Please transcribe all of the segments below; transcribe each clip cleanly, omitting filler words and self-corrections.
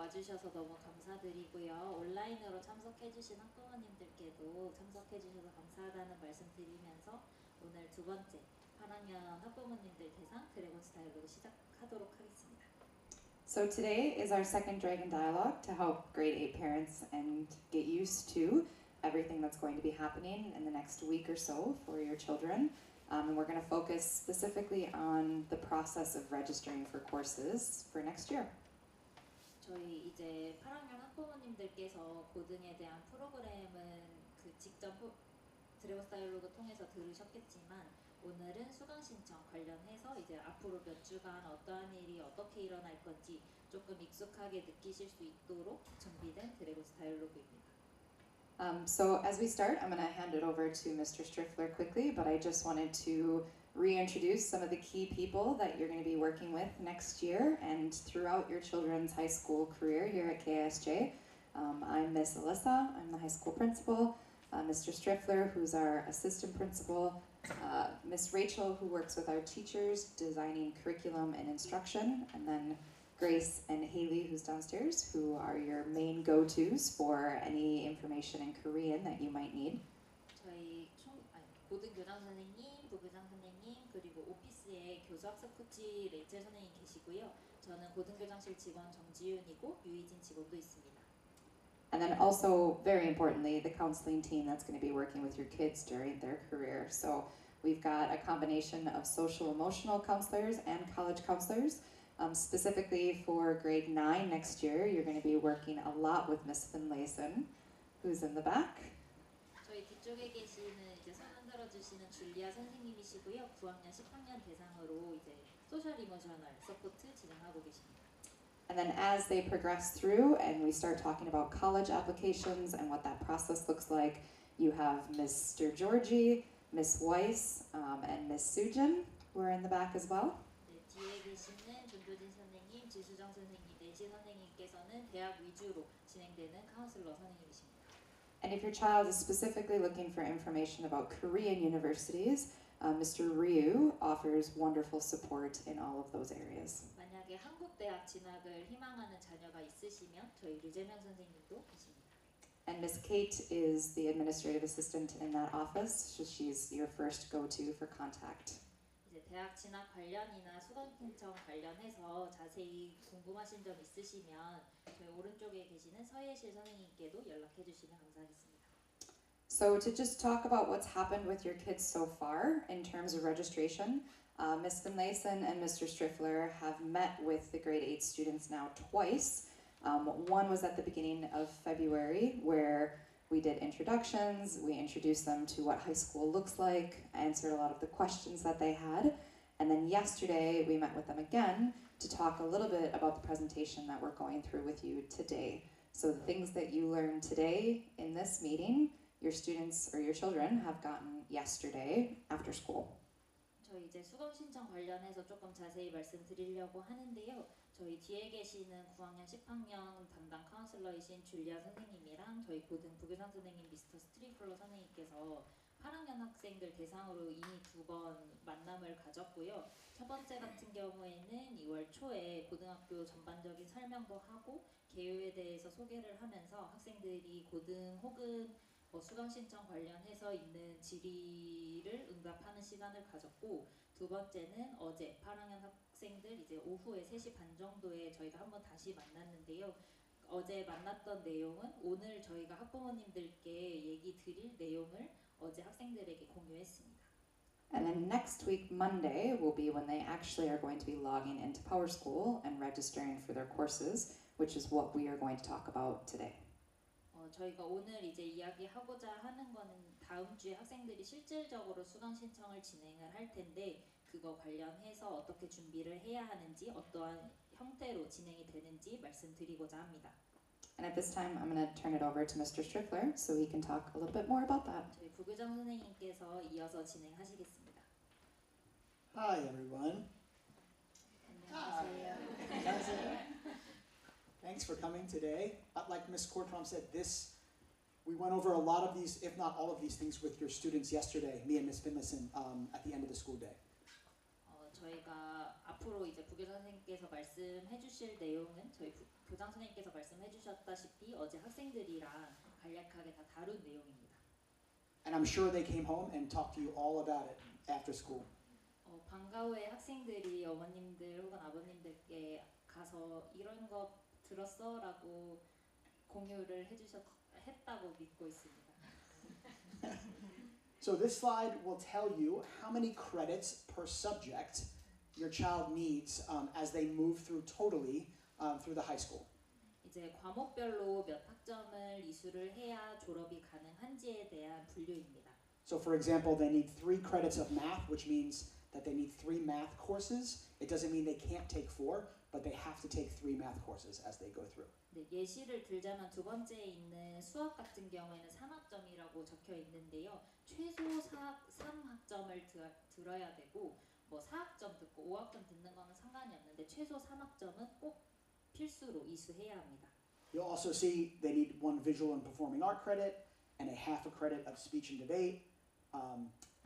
와주셔서 너무 감사드리고요. 온라인으로 참석해주신 학부모님들께도 참석해주셔서 감사하다는 말씀 드리면서 오늘 두 번째 8학년 학부모님들 대상 드래곤스 다이얼로그 시작하도록 하겠습니다. So today is our second Dragon Dialogue to help grade 8 parents and get used to everything that's going to be happening in the next week or so for your children. And we're going to focus specifically on the process of registering for courses for next year. 저희 이제 8학년 학부모님들께서 고등에 대한 프로그램은 직접 드래곤스 다이얼로그 통해서 들으셨겠지만 오늘은 수강 신청 관련해서 이제 앞으로 몇 주간 어떠한 일이 어떻게 일어날 건지 조금 익숙하게 느끼실 수 있도록 준비된 드래곤스 다이얼로그입니다. So as we start, I'm going to hand it over to Mr. Striffler quickly, but I just wanted to reintroduce some of the key people that you're going to be working with next year and throughout your children's high school career here at KISJ. I'm Miss Alyssa, I'm the high school principal, Mr. Striffler, who's our assistant principal, Miss Rachel, who works with our teachers designing curriculum and instruction, and then Grace and Haley, who's downstairs, who are your main go-tos for any information in Korean that you might need. 저희 고등교장 선생님, 부교장 선생님, 그리고 오피스에 교수학습 코치 레이첼 선생님 계시고요. 저는 고등교장실 직원 정지윤이고 유희진 직원도 있습니다. And then also, very importantly, the counseling team that's going to be working with your kids during their career. So we've got a combination of social emotional counselors and college counselors. Specifically for grade 9 next year, you're going to be working a lot with Miss Finlayson, who's in the back. 저희 뒤쪽에 계시는 이제 손 흔들어 주시는 줄리아 선생님이시고요. 9학년, 10학년 대상으로 이제 소셜 이모셔널 서포트 진행하고 계십니다. And then as they progress through and we start talking about college applications and what that process looks like, you have Mr. Georgie, Miss Weiss, and Miss Sujin, who are in the back as well. 네, 뒤에 계시는 존도진 선생님, 지수정 선생님, 내시 선생님께서는 대학 위주로 진행되는 카운슬러 선생님이십니다. And if your child is specifically looking for information about Korean universities, Mr. Ryu offers wonderful support in all of those areas. 만약에 한국 대학 진학을 희망하는 자녀가 있으시면 저희 류재명 선생님도 계십니다. And Miss Kate is the administrative assistant in that office, so she's your first go-to for contact. 이제 대학 진학 관련이나 수강 신청 관련해서 자세히 궁금하신 점 있으시면 저희 오른쪽에 계시는 서예실 선생님께도 연락해 주시면 감사하겠습니다. So to just talk about what's happened with your kids so far in terms of registration, Ms. Finlayson and Mr. Striffler have met with the grade 8 students now twice. One was at the beginning of February where we did introductions, we introduced them to what high school looks like, answered a lot of the questions that they had, and then yesterday we met with them again to talk a little bit about the presentation that we're going through with you today. So the things that you learned today in this meeting, your students or your children have gotten yesterday after school. 저희 이제 수강 신청 관련해서 조금 자세히 말씀드리려고 하는데요. 저희 뒤에 계시는 9학년, 10학년 담당 카운슬러이신 줄리아 선생님이랑 저희 고등 부교장 선생님 미스터 스트리플러 선생님께서 8학년 학생들 대상으로 이미 2번 만남을 가졌고요. 첫 번째 같은 경우에는 2월 초에 고등학교 전반적인 설명도 하고 개요에 대해서 소개를 하면서 학생들이 고등 혹은 수강 신청 관련해서 있는 질의를 응답하는 시간을 가졌고 두 번째는 어제 8학년 학생들 이제 오후에 3시 반 정도에 저희가 한번 다시 만났는데요. 어제 만났던 내용은 오늘 저희가 학부모님들께 얘기 드릴 내용을 어제 학생들에게 공유했습니다. And then next week, Monday, will be when they actually are going to be logging into PowerSchool and registering for their courses, which is what we are going to talk about today. 저희가 오늘 이제 이야기하고자 하는 거는 다음 주에 학생들이 실질적으로 수강 신청을 진행을 할 텐데 그거 관련해서 어떻게 준비를 해야 하는지 어떠한 형태로 진행이 되는지 말씀드리고자 합니다. And at this time, I'm going to turn it over to Mr. Striffler so he can talk a little bit more about that. 저희 부교장 선생님께서 이어서 진행하시겠습니다. Hi, everyone. 안녕하세요. 안녕하세요. Thanks for coming today. Like Ms. Kortrom said, we went over a lot of these, if not all of these things with your students yesterday, me and Ms. Finlayson, at the end of the school day. 저희가 앞으로 이제 부교장 선생님께서 말씀해 주실 내용은 저희 교장 선생님께서 말씀해 주셨다시피 어제 학생들이랑 간략하게 다 다룬 내용입니다. And I'm sure they came home and talked to you all about it after school. 방과 후에 학생들이 어머님들 혹은 아버님들께 가서 이런 거 들었어라고 공유를 했다고 믿고 있습니다. So this slide will tell you how many credits per subject your child needs as they move through totally through the high school. 이제 과목별로 몇 학점을 이수를 해야 졸업이 가능한지에 대한 분류입니다. So for example, they need 3 credits of math, which means that they need 3 math courses. It doesn't mean they can't take 4, but they have to take 3 math courses as they go through. 네, 예시를 들자면 두 번째에 있는 수학 같은 경우에는 3학점이라고 적혀 있는데요. 최소 3학점을 들어야 되고 뭐 4학점 듣고 5학점 듣는 거는 상관이 없는데 최소 3학점은 꼭 필수로 이수해야 합니다. You'll also see they need 1 visual and performing art credit and a half a credit of speech and debate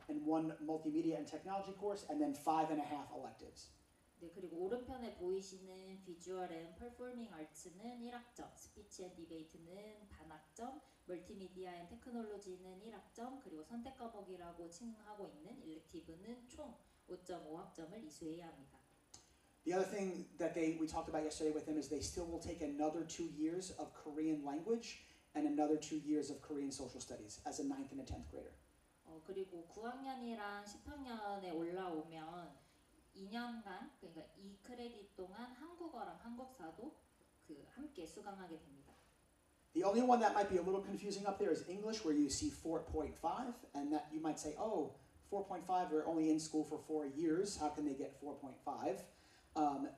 and 1 multimedia and technology course and then 5.5 electives. 네, 그리고 오른편에 보이시는 비주얼 앤 퍼포밍 아츠는 1학점, 스피치 앤 디베이트는 반학점, 멀티미디어 앤 테크놀로지는 1학점, 그리고 선택 과목이라고 칭하고 있는 일렉티브는 총 5.5학점을 이수해야 합니다. The other thing that we talked about yesterday with them is they still will take another 2 years of Korean language and another 2 years of Korean social studies as a 9th and a 10th grader. 그리고 9학년이랑 10학년에 올라오면 2년간 그러니까 2크레딧 동안 한국어랑 한국사도 함께 수강하게 됩니다. The only one that might be a little confusing up there is English, where you see 4.5, and that you might say, oh, 4.5, they're only in school for 4 years. How can they get 4.5?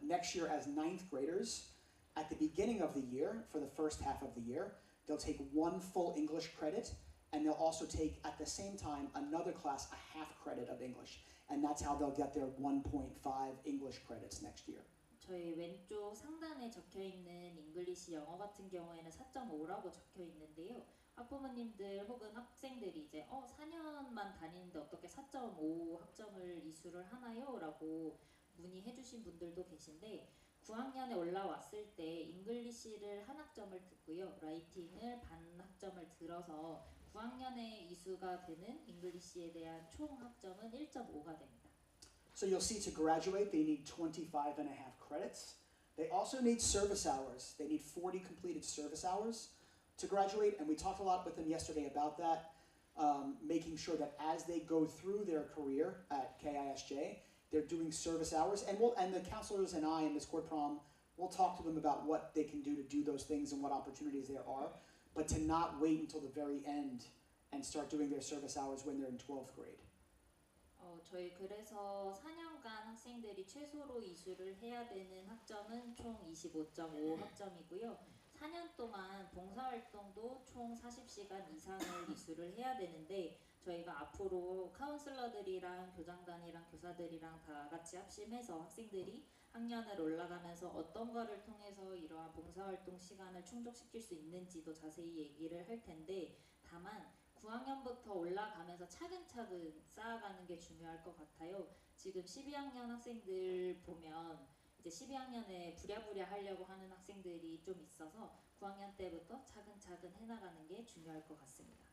Next year, as 9th graders, at the beginning of the year, for the first half of the year, they'll take 1 full English credit, and they'll also take, at the same time, another class, a half credit of English. And that's how they'll get their 1.5 English credits next year. 저희 왼쪽 상단에 적혀 있는 잉글리시 영어 같은 경우에는 4.5라고 적혀 있는데요. 학부모님들 혹은 학생들이 이제 4년만 다니는데 어떻게 4.5 학점을 이수를 하나요? 라고 문의해 주신 분들도 계신데 9학년에 올라왔을 때 잉글리시를 한 학점을 듣고요. 라이팅을 반 학점을 들어서 9학년에 이수가 되는 잉글리시에 대한 총 학점은 1.5가 됩니다. So you'll see to graduate, they need 25.5 credits. They also need service hours. They need 40 completed service hours to graduate, and we talked a lot with them yesterday about that, making sure that as they go through their career at KISJ, they're doing service hours, and the counselors and I in Miss Court Prom will talk to them about what they can do to do those things and what opportunities there are, but to not wait until the very end and start doing their service hours when they're in 12th grade. 저희 그래서 4년간 학생들이 최소로 이수를 해야 되는 학점은 총 25.5 학점이고요. 4년 동안 봉사활동도 총 40시간 이상을 이수를 해야 되는데 저희가 앞으로 카운슬러들이랑 교장단이랑 교사들이랑 다 같이 합심해서 학생들이 학년을 올라가면서 어떤 거를 통해서 이러한 봉사활동 시간을 충족시킬 수 있는지도 자세히 얘기를 할 텐데 다만 9학년부터 올라가면서 차근차근 쌓아가는 게 중요할 것 같아요. 지금 12학년 학생들 보면 이제 12학년에 부랴부랴 하려고 하는 학생들이 좀 있어서 9학년 때부터 차근차근 해나가는 게 중요할 것 같습니다.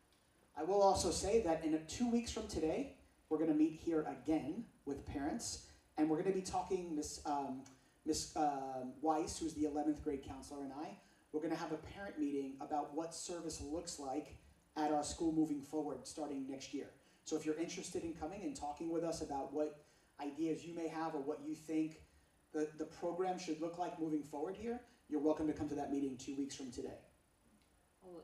I will also say that in 2 weeks from today, we're going to meet here again with parents, and we're going to be talking, Miss Weiss, who's the 11th grade counselor, and we're going to have a parent meeting about what service looks like at our school moving forward starting next year. So if you're interested in coming and talking with us about what ideas you may have or what you think the program should look like moving forward here, you're welcome to come to that meeting 2 weeks from today.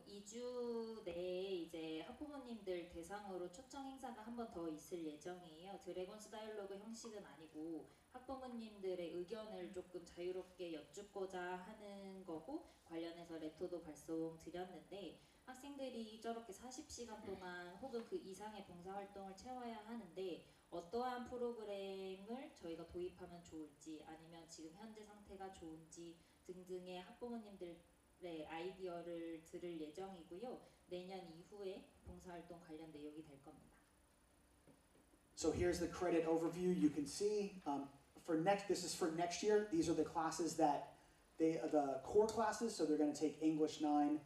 2주 내에 이제 학부모님들 대상으로 초청 행사가 한 번 더 있을 예정이에요. 드래곤스 다이얼로그 형식은 아니고 학부모님들의 의견을 조금 자유롭게 여쭙고자 하는 거고 관련해서 레터도 발송 드렸는데 학생들이 저렇게 40시간 동안 혹은 그 이상의 봉사활동을 채워야 하는데 어떠한 프로그램을 저희가 도입하면 좋을지 아니면 지금 현재 상태가 좋은지 등등의 학부모님들의 아이디어를 들을 예정이고요. 내년 이후에 봉사활동 관련 내용이 될 겁니다. So here's the credit overview. You can see this is for next year. These are the classes that the core classes. So they're going to take English 9,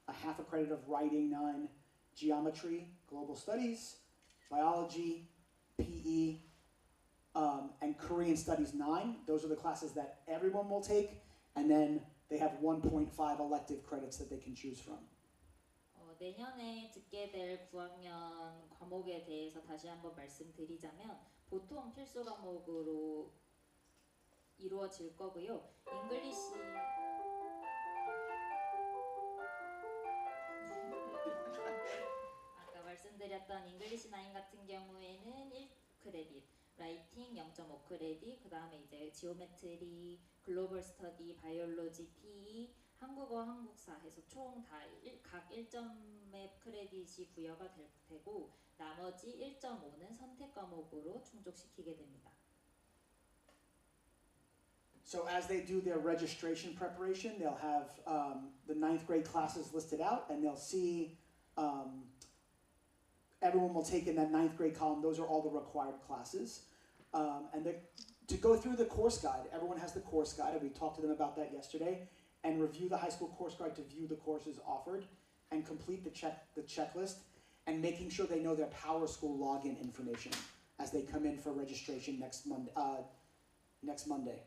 a half a credit of writing 9, geometry, global studies, biology, PE, and Korean studies 9. Those are the classes that everyone will take, and then they have 1.5 elective credits that they can choose from. 내년에 듣게 될 9학년 과목에 대해서 다시 한번 말씀드리자면 보통 필수 과목으로 이루어질 거고요. 잉글리시 아까 말씀드렸던 잉글리시 9 같은 경우에는 1크레딧, 라이팅 0.5크레딧, 그 다음에 이제 지오메트리, 글로벌 스터디, 바이올로지, PE, 한국어, 한국사 해서 총 다 각 1점의 크레딧이 부여가 될 테고 나머지 1.5는 선택 과목으로 충족시키게 됩니다. So as they do their registration preparation, they'll have the 9th grade classes listed out, and they'll see everyone will take in that 9th grade column. Those are all the required classes. To go through the course guide, everyone has the course guide, and we talked to them about that yesterday, and review the high school course guide to view the courses offered, and complete the checklist, and making sure they know their Power School login information as they come in for registration next Monday.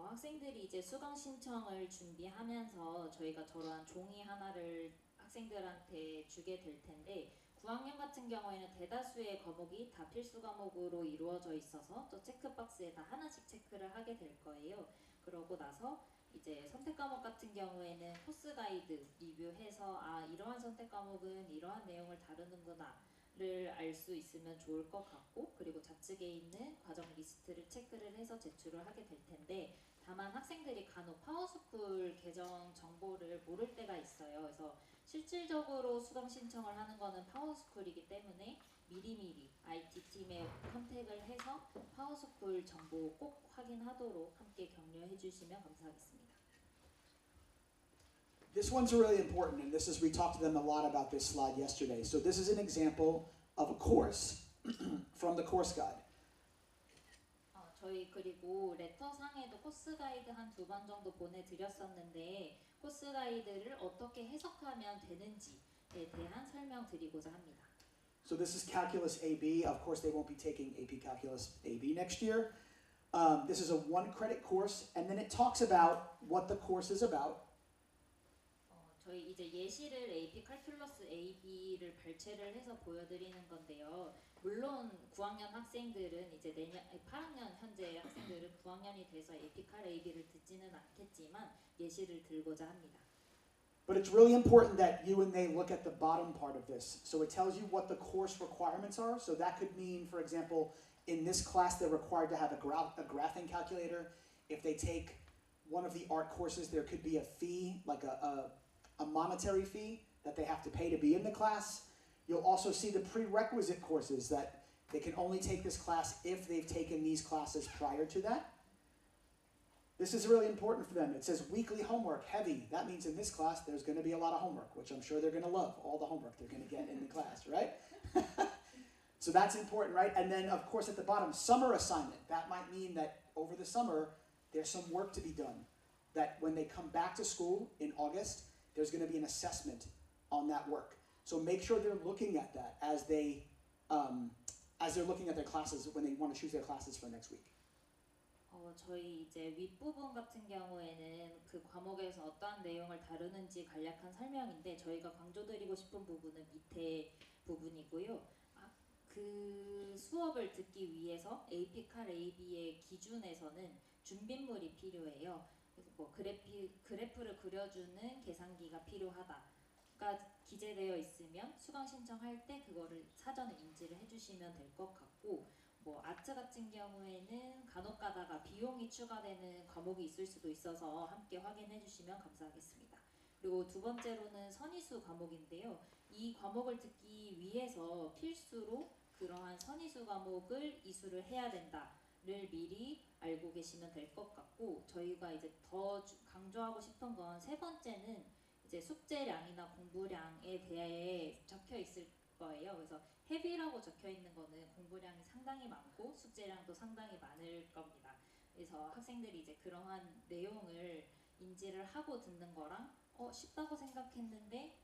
학생들이 이제 수강 신청을 준비하면서 저희가 저러한 종이 하나를 학생들한테 주게 될 텐데 9학년 같은 경우에는 대다수의 과목이 다 필수 과목으로 이루어져 있어서 저 체크박스에 다 하나씩 체크를 하게 될 거예요. 그러고 나서 이제 선택 과목 같은 경우에는 코스 가이드 리뷰해서 이러한 선택 과목은 이러한 내용을 다루는구나를 알 수 있으면 좋을 것 같고 그리고 좌측에 있는 과정 리스트를 체크를 해서 제출을 하게 될 텐데 다만 학생들이 간혹 파워스쿨 계정 정보를 모를 때가 있어요. 그래서 실질적으로 수강 신청을 하는 거는 파워스쿨이기 때문에 미리미리 IT팀에 컨택을 해서 파워스쿨 정보 꼭 확인하도록 함께 격려해 주시면 감사하겠습니다. This one's really important, and this is, we talked to them a lot about this slide yesterday. So this is an example of a course from the course guide. 저희 그리고 레터상에도 코스 가이드 한 2번 정도 보내드렸었는데 코스 가이드를 어떻게 해석하면 되는지에 대한 설명 드리고자 합니다. So this is Calculus AB. Of course, they won't be taking AP Calculus AB next year. This is a 1-credit course, and then it talks about what the course is about. 저희 이제 예시를 AP 칼큘러스 AB를 발췌를 해서 보여드리는 건데요. 물론 9학년 학생들은 이제 내년 8학년 현재 학생들은 9학년이 돼서 AP 칼 AB를 듣지는 않겠지만 예시를 들고자 합니다. But it's really important that you and they look at the bottom part of this. So it tells you what the course requirements are. So that could mean, for example, in this class they're required to have a graphing calculator. If they take one of the art courses, there could be a fee, like a monetary fee that they have to pay to be in the class. You'll also see the prerequisite courses that they can only take this class if they've taken these classes prior to that. This is really important for them. It says weekly homework, heavy. That means in this class there's going to be a lot of homework, which I'm sure they're going to love, all the homework they're going to get in the class, right? So that's important, right? And then, of course, at the bottom, summer assignment. That might mean that over the summer there's some work to be done. That when they come back to school in August, there's going to be an assessment on that work. So make sure they're looking at that as they're looking at their classes when they want to choose their classes for next week. 저희 이제 윗부분 같은 경우에는 그 과목에서 어떠한 내용을 다루는지 간략한 설명인데 저희가 강조드리고 싶은 부분은 밑에 부분이고요. 그 수업을 듣기 위해서 AP 칼 AB의 기준에서는 준비물이 필요해요. 그래서 뭐 그래프를 그려주는 계산기가 필요하다가 기재되어 있으면 수강 신청할 때 그거를 사전에 인지를 해주시면 될 것 같고 뭐 아트 같은 경우에는 간혹 가다가 비용이 추가되는 과목이 있을 수도 있어서 함께 확인해 주시면 감사하겠습니다. 그리고 두 번째로는 선의수 과목인데요. 이 과목을 듣기 위해서 필수로 그러한 선의수 과목을 이수를 해야 된다를 미리 알고 계시면 될 것 같고 저희가 이제 더 강조하고 싶은 건 세 번째는 이제 숙제량이나 공부량에 대해 적혀 있을 거예요. 그래서 헤비라고 적혀 있는 거는 공부량이 상당히 많고 숙제량도 상당히 많을 겁니다. 그래서 학생들이 이제 그러한 내용을 인지를 하고 듣는 거랑 쉽다고 생각했는데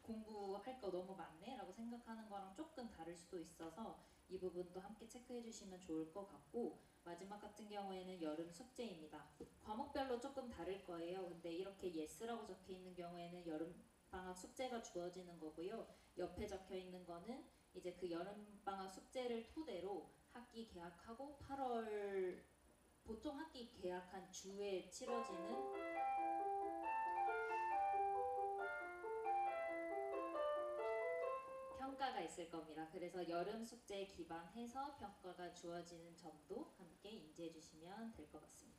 공부할 거 너무 많네 라고 생각하는 거랑 조금 다를 수도 있어서 이 부분도 함께 체크해 주시면 좋을 것 같고, 마지막 같은 경우에는 여름 숙제입니다. 과목별로 조금 다를 거예요. 근데 이렇게 yes라고 적혀 있는 경우에는 여름 방학 숙제가 주어지는 거고요. 옆에 적혀 있는 거는 이제 그 여름 방학 숙제를 토대로 학기 개학하고 8월 보통 학기 개학한 주에 치러지는 평가가 있을 겁니다. 그래서 여름 숙제에 기반해서 평가가 주어지는 점도 함께 인지해 주시면 될 것 같습니다.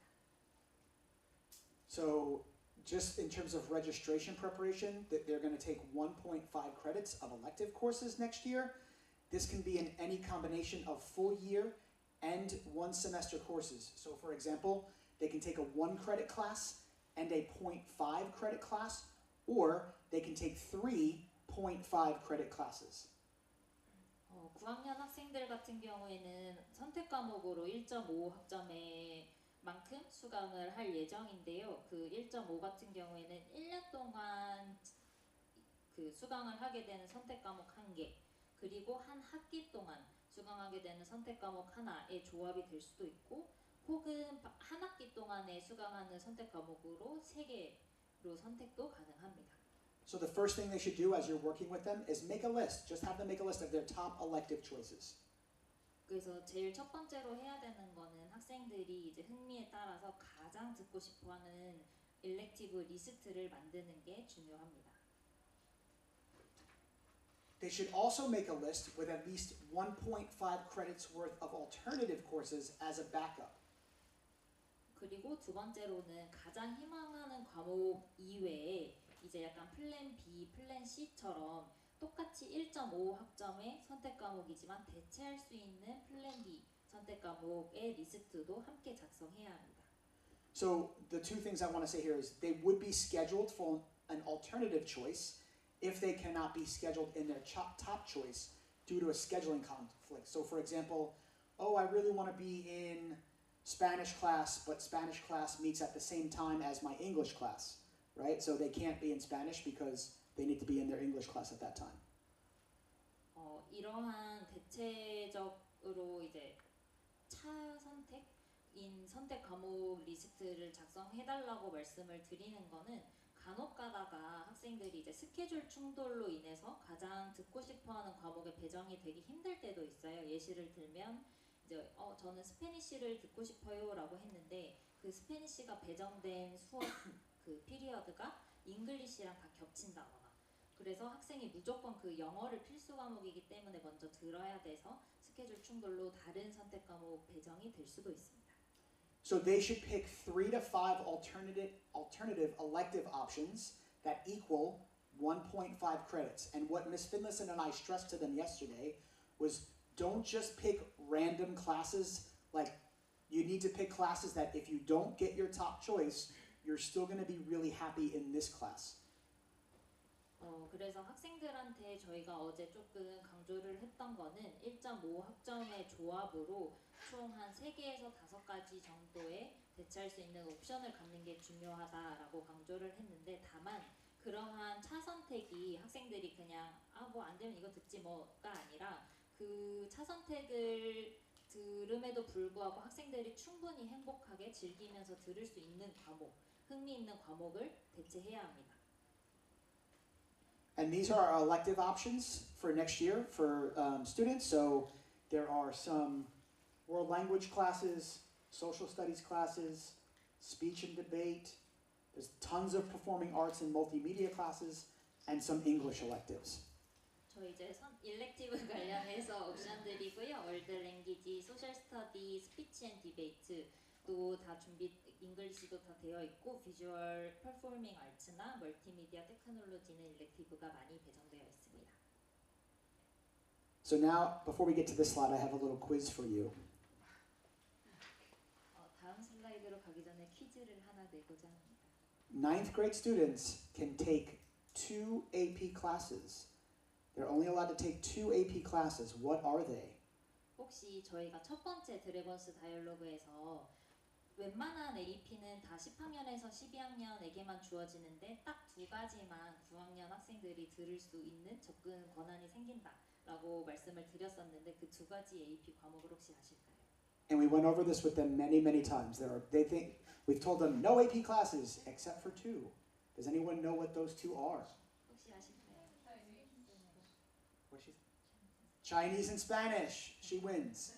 So just in terms of registration preparation, that they're going to take 1.5 credits of elective courses next year. This can be in any combination of full year and one semester courses. So for example, they can take a 1 credit class and a 0.5 credit class, or they can take 3 0.5 credit classes. 9학년 학생들 같은 경우에는 선택 과목으로 1.5 학점의 만큼 수강을 할 예정인데요. 그 1.5 같은 경우에는 1년 동안 그 수강을 하게 되는 선택 과목 1개, 그리고 한 학기 동안 수강하게 되는 선택 과목 하나의 조합이 될 수도 있고, 혹은 한 학기 동안에 수강하는 선택 과목으로 3개로 선택도 가능합니다. So the first thing they should do as you're working with them is make a list. Just have them make a list of their top elective choices. 그래서 제일 첫 번째로 해야 되는 거는 학생들이 이제 흥미에 따라서 가장 듣고 싶어하는 일렉티브 리스트를 만드는 게 중요합니다. They should also make a list with at least 1.5 credits worth of alternative courses as a backup. 그리고 두 번째로는 가장 희망하는 과목 이외에 이제 약간 플랜 B, 플랜 C처럼 똑같이 1.5 학점의 선택 과목이지만 대체할 수 있는 플랜 B 선택 과목의 리스트도 함께 작성해야 합니다. So the two things I want to say here is they would be scheduled for an alternative choice if they cannot be scheduled in their top choice due to a scheduling conflict. So for example, I really want to be in Spanish class, but Spanish class meets at the same time as my English class, right? So they can't be in Spanish because they need to be in their English class at that time. 이러한 대체적으로 이제 차선택인 선택 과목 리스트를 작성해달라고 말씀을 드리는 거는 간혹 가다가 학생들이 이제 스케줄 충돌로 인해서 가장 듣고 싶어하는 과목에 배정이 되기 힘들 때도 있어요. 예시를 들면 이제 저는 스페니쉬를 듣고 싶어요라고 했는데 그 스페니쉬가 배정된 수업 그 피리어드가 잉글리시랑 다 겹친다거나, 그래서 학생이 무조건 그 영어를 필수 과목이기 때문에 먼저 들어야 돼서 스케줄 충돌로 다른 선택 과목 배정이 될 수도 있습니다. So they should pick 3 to 5 alternative elective options that equal 1.5 credits. And what Ms. Finlayson and I stressed to them yesterday was don't just pick random classes. Like, you need to pick classes that if you don't get your top choice, you're still going to be really happy in this class. 그래서 학생들한테 저희가 어제 조금 강조를 했던 거는 1.5 학점의 조합으로 총 한 3개에서 5가지 정도의 대체할 수 있는 옵션을 갖는 게 중요하다라고 강조를 했는데, 다만 그러한 차선택이 학생들이 그냥 뭐 안 되면 이거 듣지 뭐가 아니라 그 차선택을 들음에도 불구하고 학생들이 충분히 행복하게 즐기면서 들을 수 있는 과목, 흥미 있는 과목을 대체해야 합니다. And these are our elective options for next year for students. So there are some world language classes, social studies classes, speech and debate. There's tons of performing arts and multimedia classes, and some English electives. 저 이제 일렉티브 관련해서 옵션들이고요. 월드 랭귀지, 소셜 스터디, 스피치 앤 디베이트도 다 준비, 잉글리시도 다 되어 있고, 비주얼 퍼포밍 아츠나 멀티미디어 테크놀로지는 일렉티브가 많이 배정되어 있습니다. So now, before we get to this slide, I have a little quiz for you. 다음 슬라이드로 가기 전에 퀴즈를 하나 내고자 합니다. 9th grade students can take 2 AP classes. They're only allowed to take 2 AP classes. What are they? 혹시 저희가 첫 번째 드래곤스 다이얼로그에서 웬만한 AP는 다 10학년에서 12학년에게만 주어지는데 딱 두 가지만 9학년 학생들이 들을 수 있는 접근 권한이 생긴다라고 말씀을 드렸었는데 그 두 가지 AP 과목을 혹시 아실까요? And we went over this with them many, many times. They think we've told them no AP classes except for 2. Does anyone know what those 2 are? 혹시 아실까요? What she? Chinese and Spanish. She wins.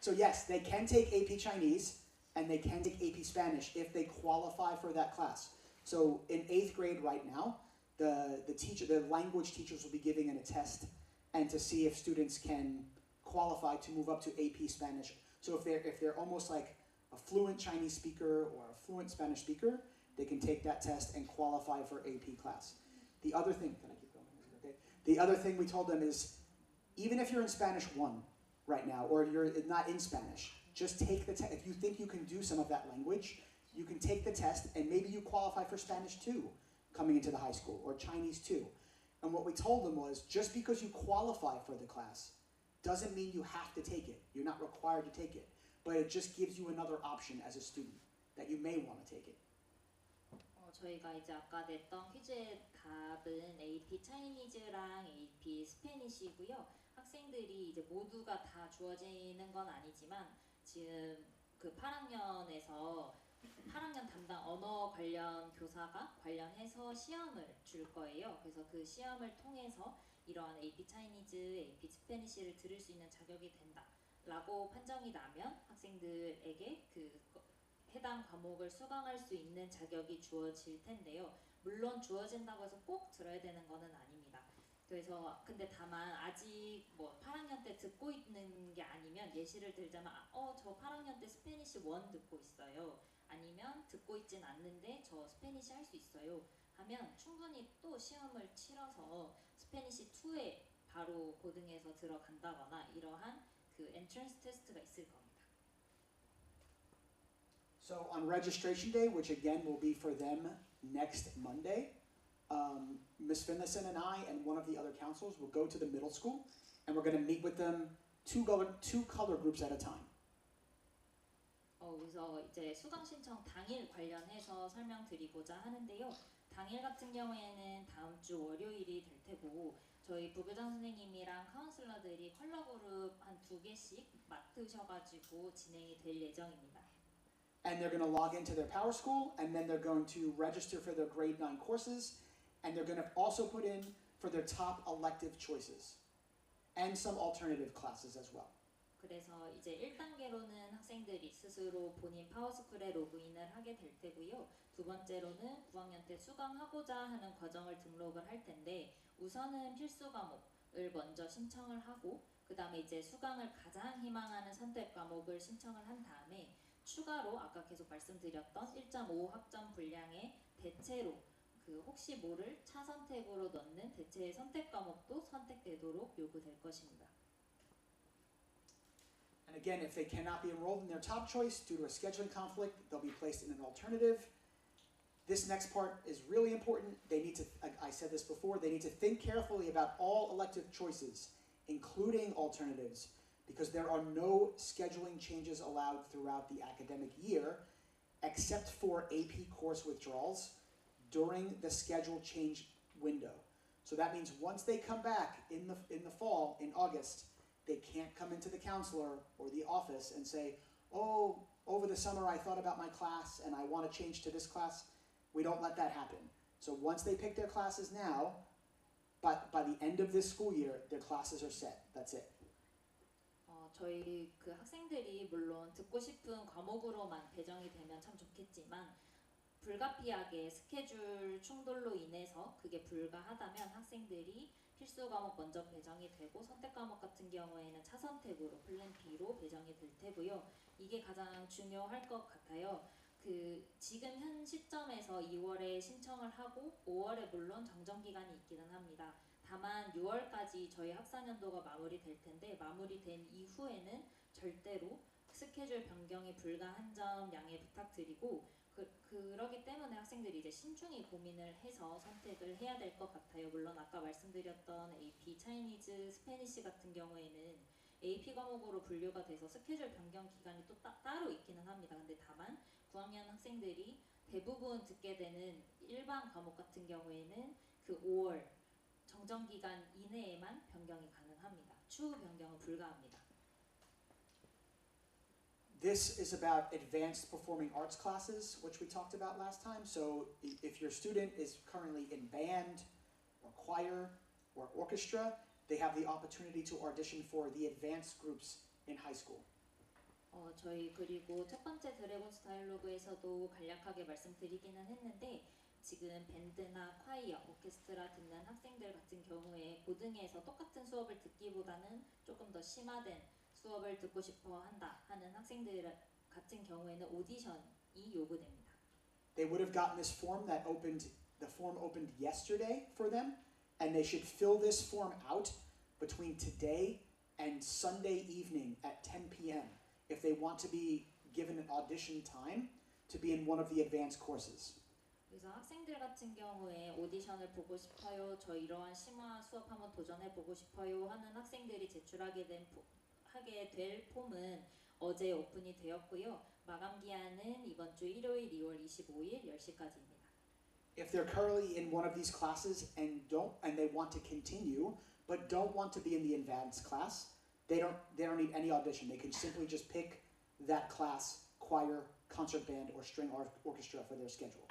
So yes, they can take AP Chinese and they can take AP Spanish if they qualify for that class. So in 8th grade right now, the language teachers will be giving a test and to see if students can qualify to move up to AP Spanish. So if they're almost like a fluent Chinese speaker or a fluent Spanish speaker, they can take that test and qualify for AP class. The other thing, can I keep going? Is it okay? The other thing we told them is, even if you're in Spanish 1 right now, or you're not in Spanish, just take the test. If you think you can do some of that language, you can take the test and maybe you qualify for Spanish 2 coming into the high school, or Chinese 2. And what we told them was, just because you qualify for the class doesn't mean you have to take it. You're not required to take it. But it just gives you another option as a student that you may want to take it. 저희가 이제 아까 냈던 퀴즈의 답은 AP 차이니즈랑 AP 스페니쉬고요. 학생들이 이제 모두가 다 주어지는 건 아니지만 지금 그 8학년 담당 언어 관련 교사가 관련해서 시험을 줄 거예요. 그래서 그 시험을 통해서 이러한 AP 차이니즈, AP 스페니쉬를 들을 수 있는 자격이 된다라고 판정이 나면 학생들에게 그 해당 과목을 수강할 수 있는 자격이 주어질 텐데요. 물론 주어진다고 해서 꼭 들어야 되는 것은 아닙니다. 그래서 근데 다만 아직 뭐 8학년 때 듣고 있는 게 아니면 예시를 들자면 저 8학년 때 스페니쉬 1 듣고 있어요. 아니면 듣고 있진 않는데 저 스페니쉬 할 수 있어요. 하면 충분히 또 시험을 치러서 스페니쉬 2에 바로 고등에서 들어간다거나 이러한 그 엔트런스 테스트가 있을 겁니다. So on registration day, which again will be for them next Monday, Ms. Finlayson and I and one of the other counselors will go to the middle school and we're going to meet with them two color groups at a time. 그래서 이제 수강 신청 당일 관련해서 설명드리고자 하는데요. 당일 같은 경우에는 다음 주 월요일이 될 테고 저희 부교장 선생님이랑 카운슬러들이 컬러 그룹 한 2개씩 맡으셔가지고 진행이 될 예정입니다. And they're going to log into their Power School, and then they're going to register for their grade 9 courses, and they're going to also put in for their top elective choices, and some alternative classes as well. 그래서 이제 1단계로는 학생들이 스스로 본인 파워스쿨에 로그인을 하게 될 테고요. 두 번째로는 9학년 때 수강하고자 하는 과정을 등록을 할 텐데 우선은 필수 과목을 먼저 신청을 하고 그 다음에 이제 수강을 가장 희망하는 선택 과목을 신청을 한 다음에 추가로 아까 계속 말씀드렸던 1.5 학점 분량의 대체로 그 혹시 모를 차선택으로 넣는 대체 선택 과목도 선택되도록 요구될 것입니다. And again, if they cannot be enrolled in their top choice due to a scheduling conflict, they'll be placed in an alternative. This next part is really important. They need to, I said this before, they need to think carefully about all elective choices, including alternatives, because there are no scheduling changes allowed throughout the academic year, except for AP course withdrawals during the schedule change window. So that means once they come back in the fall, in August, they can't come into the counselor or the office and say, oh, over the summer I thought about my class and I want to change to this class. We don't let that happen. So once they pick their classes now, by the end of this school year, their classes are set. That's it. 저희 그 학생들이 물론 듣고 싶은 과목으로만 배정이 되면 참 좋겠지만 불가피하게 스케줄 충돌로 인해서 그게 불가하다면 학생들이 필수 과목 먼저 배정이 되고 선택 과목 같은 경우에는 차선택으로 플랜 B로 배정이 될 테고요. 이게 가장 중요할 것 같아요. 그 지금 현 시점에서 2월에 신청을 하고 5월에 물론 정정 기간이 있기는 합니다. 다만 6월까지 저희 학사년도가 마무리될 텐데 마무리된 이후에는 절대로 스케줄 변경이 불가한 점 양해 부탁드리고 그러기 때문에 학생들이 이제 신중히 고민을 해서 선택을 해야 될 것 같아요. 물론 아까 말씀드렸던 AP, 차이니즈, 스페니시 같은 경우에는 AP 과목으로 분류가 돼서 스케줄 변경 기간이 또 따로 있기는 합니다. 근데 다만 9학년 학생들이 대부분 듣게 되는 일반 과목 같은 경우에는 그 5월 정정 기간 이내에만 변경이 가능합니다. 추후 변경은 불가합니다. This is about advanced performing arts classes, which we talked about last time. So if your student is currently in band or choir or orchestra, they have the opportunity to audition for the advanced groups in high school. 저희 그리고 첫 번째 드래곤 스타일로그에서도 간략하게 말씀드리기는 했는데 지금 밴드나 콰이어, 오케스트라 듣는 학생들 같은 경우에 고등에서 똑같은 수업을 듣기보다는 조금 더 심화된 수업을 듣고 싶어 한다 하는 학생들 같은 경우에는 오디션이 요구됩니다. They would have gotten this form that the form opened yesterday for them, and they should fill this form out between today and Sunday evening at 10 p.m. if they want to be given an audition time to be in one of the advanced courses. 그래서 학생들 같은 경우에 오디션을 보고 싶어요, 저 이러한 심화 수업 한번 도전해 보고 싶어요 하는 학생들이 제출하게 될 폼은 어제 오픈이 되었고요. 마감 기한은 이번 주 일요일 2월 25일 10시까지입니다. If they're currently in one of these classes and they want to continue but don't want to be in the advanced class, they don't need any audition. They can simply just pick that class, choir, concert band, or string orchestra for their schedule.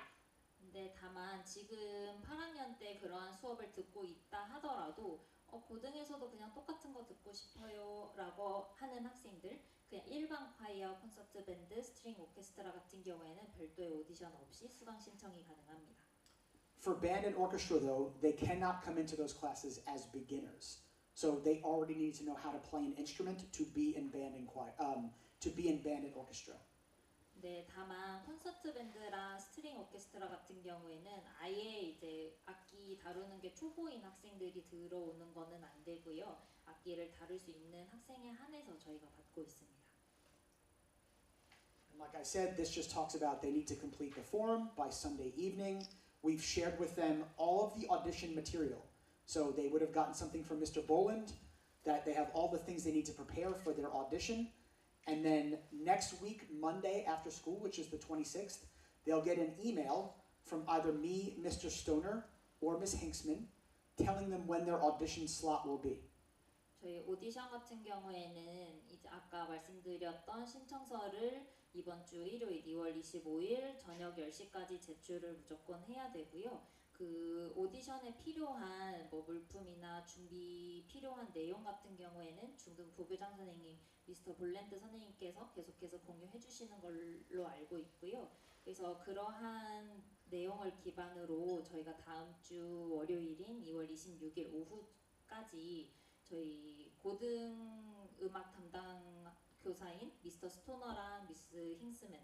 근데 다만 지금 8학년 때 그러한 수업을 듣고 있다 하더라도 고등에서도 그냥 똑같은 거 듣고 싶어요 라고 하는 학생들, 그냥 일반 콰이어, 콘서트 밴드, 스트링 오케스트라 같은 경우에는 별도의 오디션 없이 수강 신청이 가능합니다. For band and orchestra though, they cannot come into those classes as beginners. So they already need to know how to play an instrument to be in band and orchestra. 네, 다만 콘서트 밴드랑 스트링 오케스트라 같은 경우에는 아예 이제 악기 다루는 게 초보인 학생들이 들어오는 거는 안 되고요. 악기를 다룰 수 있는 학생에 한해서 저희가 받고 있습니다. And like I said, this just talks about they need to complete the form by Sunday evening. We've shared with them all of the audition material. So they would have gotten something from Mr. Boland, that they have all the things they need to prepare for their audition. And then next week, Monday after school, which is the 26th, they'll get an email from either me, Mr. Stoner, or Ms. Hinksman, telling them when their audition slot will be. 저희 오디션 같은 경우에는 이제 아까 말씀드렸던 신청서를 이번 주 일요일 2월 25일 저녁 10시까지 제출을 무조건 해야 되고요. 그 오디션에 필요한 뭐 물품이나 준비 필요한 내용 같은 경우에는 중등 부교장 선생님, 미스터 볼랜드 선생님께서 계속해서 공유해 주시는 걸로 알고 있고요. 그래서 그러한 내용을 기반으로 저희가 다음 주 월요일인 2월 26일 오후까지 저희 고등 음악 담당 교사인 미스터 스토너랑 미스 힌스맨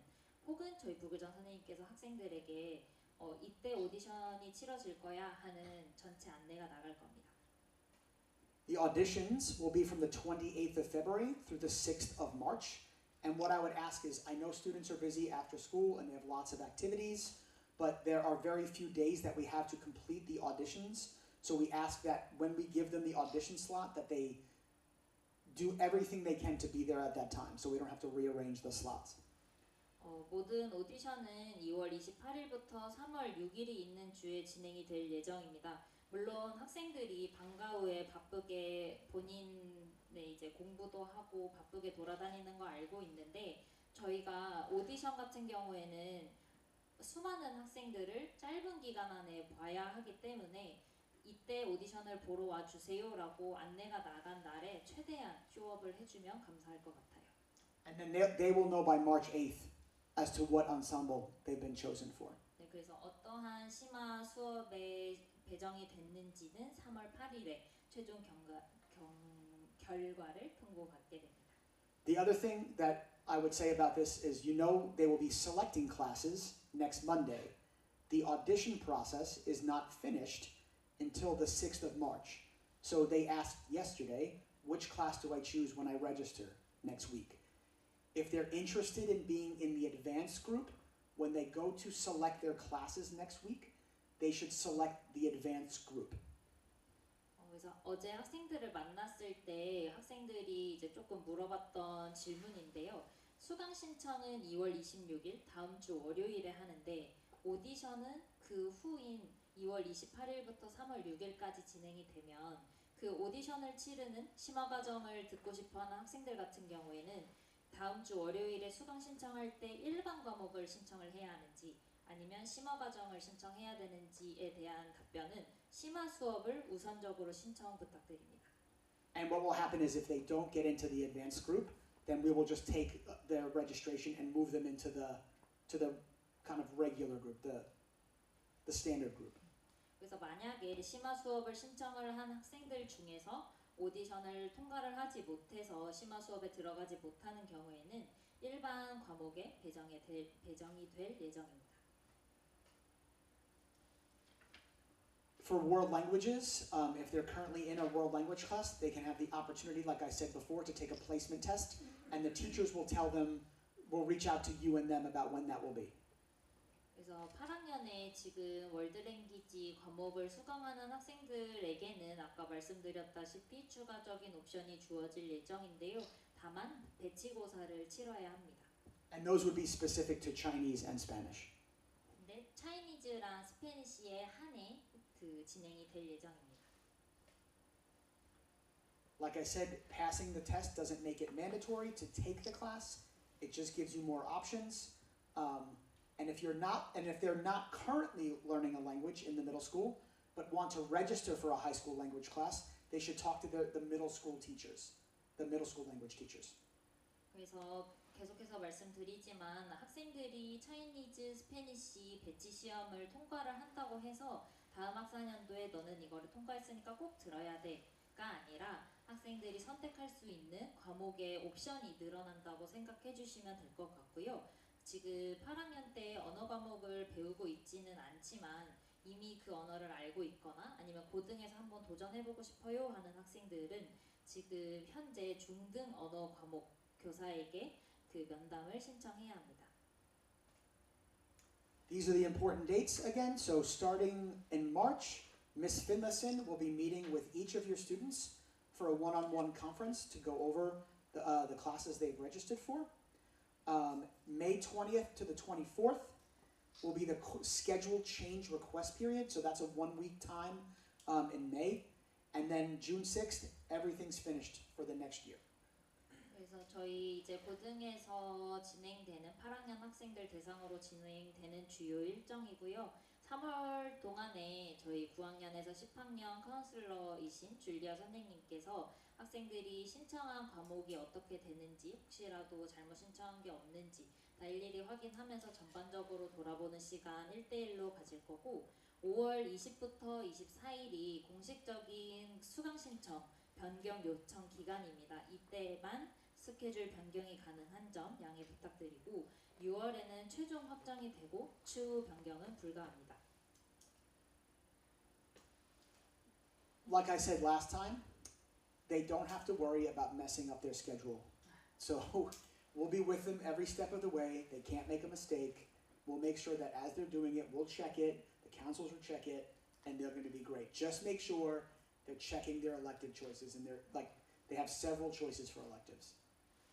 혹은 저희 부교장 선생님께서 학생들에게 이때 오디션이 치러질 거야 하는 전체 안내가 나갈 겁니다. The auditions will be from the 28th of February through the 6th of March. And what I would ask is, I know students are busy after school and they have lots of activities, but there are very few days that we have to complete the auditions. So we ask that when we give them the audition slot, that they do everything they can to be there at that time, so we don't have to rearrange the slots. 모든 오디션은 2월 28일부터 3월 6일이 있는 주에 진행이 될 예정입니다. 물론 학생들이 방과 후에 바쁘게 본인의 이제 공부도 하고 바쁘게 돌아다니는 거 알고 있는데 저희가 오디션 같은 경우에는 수많은 학생들을 짧은 기간 안에 봐야 하기 때문에 이때 오디션을 보러 와주세요라고 안내가 나간 날에 최대한 쇼업을 해주면 감사할 것 같아요. And then they will know by March 8th as to what ensemble they've been chosen for. 네, 그래서 어떠한 심화 수업에 배정이 됐는지는 3월 8일에 최종 결과를 통보받게 됩니다. The other thing that I would say about this is, you know, they will be selecting classes next Monday. The audition process is not finished until the 6th of March. So they asked yesterday, which class do I choose when I register next week? If they're interested in being in the advanced group, when they go to select their classes next week, they should select the advanced group. 그래서 어제 학생들을 만났을 때 학생들이 이제 조금 물어봤던 질문인데요. 수강 신청은 2월 26일 다음 주 월요일에 하는데 오디션은 그 후인 2월 28일부터 3월 6일까지 진행이 되면 그 오디션을 치르는 심화 과정을 듣고 싶어하는 학생들 같은 경우에는 다음 주 월요일에 수강 신청할 때 일반 과목을 신청을 해야 하는지 아니면 심화 과정을 신청해야 되는지에 대한 답변은 심화 수업을 우선적으로 신청 부탁드립니다. And what will happen is if they don't get into the advanced group, then we will just take their registration and move them into the kind of regular group, the standard group. 그래서 만약에 심화 수업을 신청을 한 학생들 중에서 오디션을 통과를 하지 못해서 심화 수업에 들어가지 못하는 경우에는 일반 과목에 배정이 될 예정입니다. For world languages, if they're currently in a world language class, they can have the opportunity, like I said before, to take a placement test, and the teachers will will reach out to you and them about when that will be. 그래서 8학년에 지금 월드랭귀지 과목을 수강하는 학생들에게는 아까 말씀드렸다시피 추가적인 옵션이 주어질 예정인데요. 다만 배치고사를 치러야 합니다. And those would be specific to Chinese and Spanish. 근데 차이니즈랑 스페니쉬에 한해 진행이 될 예정입니다. Like I said, passing the test doesn't make it mandatory to take the class. It just gives you more options. And if they're not currently learning a language in the middle school, but want to register for a high school language class, they should talk to the middle school teachers, the middle school language teachers. 그래서 계속해서 말씀드리지만 학생들이 차이니즈, 스페니쉬 배치 시험을 통과를 한다고 해서 다음 학사년도에 너는 이거를 통과했으니까 꼭 들어야 돼가 아니라 학생들이 선택할 수 있는 과목의 옵션이 늘어난다고 생각해 주시면 될 것 같고요. 지금 8학년 때 언어 과목을 배우고 있지는 않지만 이미 그 언어를 알고 있거나 아니면 고등에서 한번 도전해보고 싶어요 하는 학생들은 지금 현재 중등 언어 과목 교사에게 그 면담을 신청해야 합니다. These are the important dates again. So starting in March, Ms. Finlayson will be meeting with each of your students for a one-on-one conference to go over the classes they've registered for. May 20th to the 24th will be the schedule change request period. So that's a 1-week time in May. And then June 6th, everything's finished for the next year. 그래서 저희 이제 고등에서 진행되는 8학년 학생들 대상으로 진행되는 주요 일정이고요. 3월 동안에 저희 9학년에서 10학년 카운슬러이신 줄리아 선생님께서 학생들이 신청한 과목이 어떻게 되는지 혹시라도 잘못 신청한 게 없는지 다 일일이 확인하면서 전반적으로 돌아보는 시간 1대1로 가질 거고 5월 20부터 24일이 공식적인 수강 신청 변경 요청 기간입니다. 이때만 스케줄 변경이 가능한 점 양해 부탁드리고 6월에는 최종 확정이 되고 추후 변경은 불가합니다. Like I said last time, they don't have to worry about messing up their schedule. So we'll be with them every step of the way. They can't make a mistake. We'll make sure that as they're doing it, we'll check it, the counselors will check it, and they're going to be great. Just make sure they're checking their elective choices, and they have several choices for electives.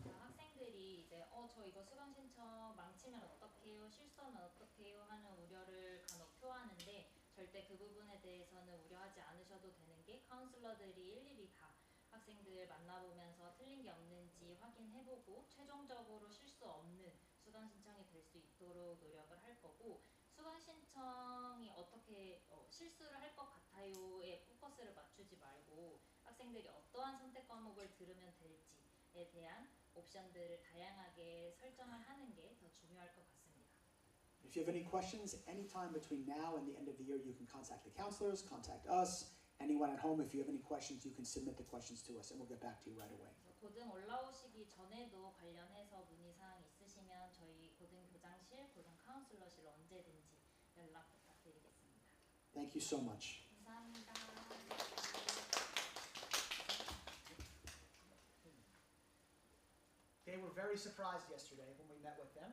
학생들이 이제 저 이거 수강 신청 망치면 어떡해요, 실수하면 어떡해요 하는 우려를 간혹 표하는데 절대 그 부분에 대해서는 우려하지 않으셔도 되는 게 카운슬러들이 일일이 다 학생들 만나보면서 틀린 게 없는지 확인해보고 최종적으로 실수 없는 수강 신청이 될 수 있도록 노력을 할 거고 수강 신청이 어떻게 실수를 할 것 같아요에 포커스를 맞추지 말고 학생들이 어떠한 선택 과목을 들으면 될지에 대한 옵션들을 다양하게 설정을 하는 게 더 중요할 것 같습니다. If you have any questions, anytime between now and the end of the year, you can contact the counselors, contact us. Anyone at home, if you have any questions, you can submit the questions to us, and we'll get back to you right away. 고등 올라오시기 전에도 관련해서 문의사항 있으시면 저희 고등 교장실, 고등 카운슬러실 언제든지 연락 부탁드리겠습니다. Thank you so much. 감사합니다. They were very surprised yesterday when we met with them.